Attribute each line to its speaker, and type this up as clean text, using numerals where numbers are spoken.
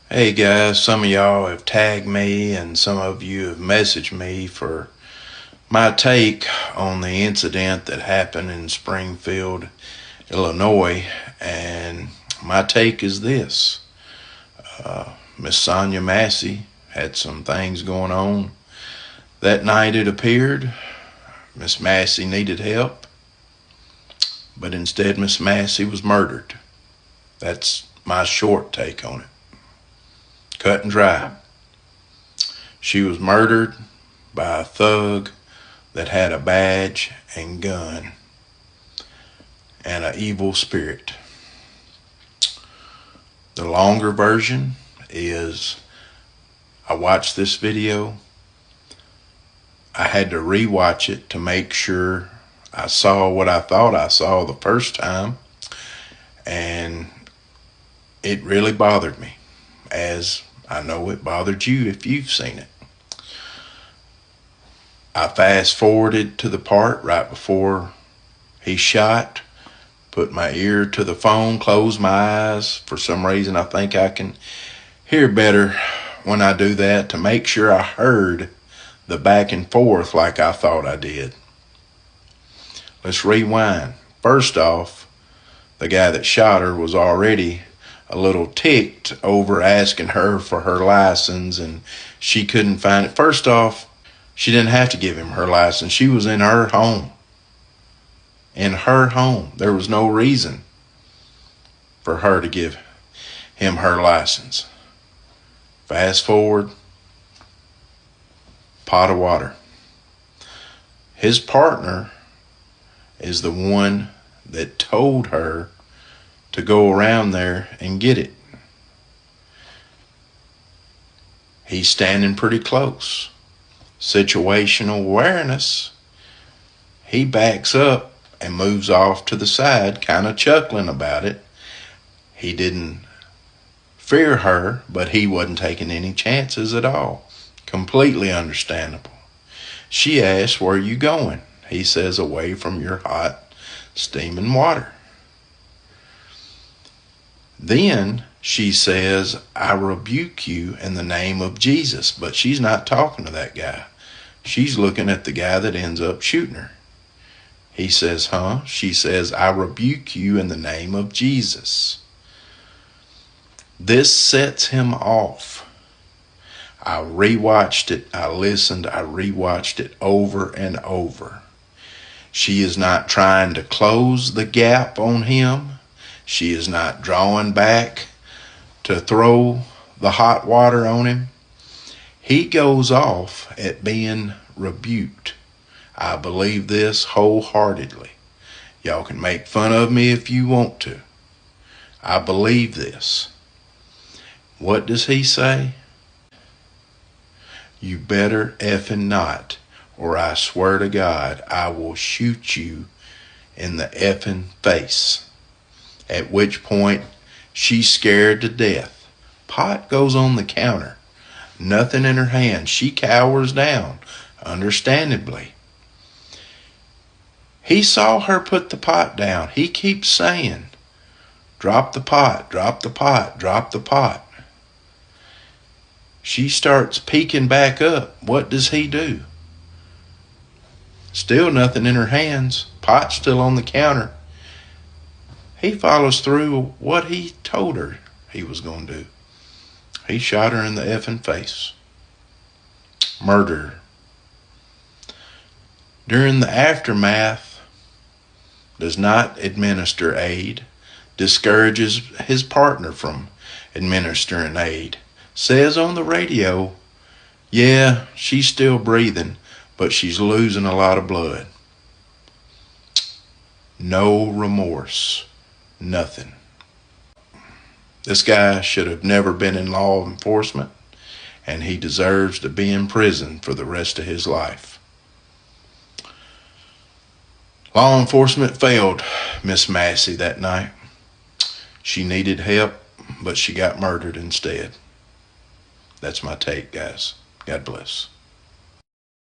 Speaker 1: Hey guys, some of y'all have tagged me and some of you have messaged me for my take on the incident that happened in Springfield, Illinois. And my take is this. Miss Sonia Massey had some things going on. That night it appeared Miss Massey needed help, but instead Miss Massey was murdered. That's my short take on it. Cut and dry. She was murdered by a thug that had a badge and gun and an evil spirit. The longer version is I watched this video. I had to rewatch it to make sure I saw what I thought I saw the first time, and it really bothered me, as I know it bothered you if you've seen it. I fast forwarded to the part right before he shot, put my ear to the phone, closed my eyes. For some reason, I think I can hear better when I do that, to make sure I heard the back and forth like I thought I did. Let's rewind. First off, the guy that shot her was already a little ticked over asking her for her license, and she couldn't find it. First off, she didn't have to give him her license. She was in her home. In her home. There was no reason for her to give him her license. Fast forward, pot of water. His partner is the one that told her to go around there and get it. He's standing pretty close. Situational awareness. He backs up and moves off to the side, kind of chuckling about it. He didn't fear her, but he wasn't taking any chances at all. Completely understandable. She asks, "Where are you going?" He says, "Away from your hot, steaming water." Then she says, "I rebuke you in the name of Jesus." But she's not talking to that guy. She's looking at the guy that ends up shooting her. He says, "Huh?" She says, "I rebuke you in the name of Jesus." This sets him off. I rewatched it. I listened. I rewatched it over and over. She is not trying to close the gap on him. She is not drawing back to throw the hot water on him. He goes off at being rebuked. I believe this wholeheartedly. Y'all can make fun of me if you want to. I believe this. What does he say? "You better effing not, or I swear to God, I will shoot you in the effing face." At which point, she's scared to death. Pot goes on the counter. Nothing in her hand. She cowers down, understandably. He saw her put the pot down. He keeps saying, "Drop the pot, drop the pot, drop the pot." She starts peeking back up. What does he do? Still nothing in her hands. Pot still on the counter. He follows through what he told her he was going to do. He shot her in the effing face. Murder. During the aftermath, does not administer aid, discourages his partner from administering aid. Says on the radio, yeah, she's still breathing, but she's losing a lot of blood. No remorse. Nothing. This guy should have never been in law enforcement, and he deserves to be in prison for the rest of his life. Law enforcement failed Miss Massey that night. She needed help, but she got murdered instead. That's my take, guys. God bless.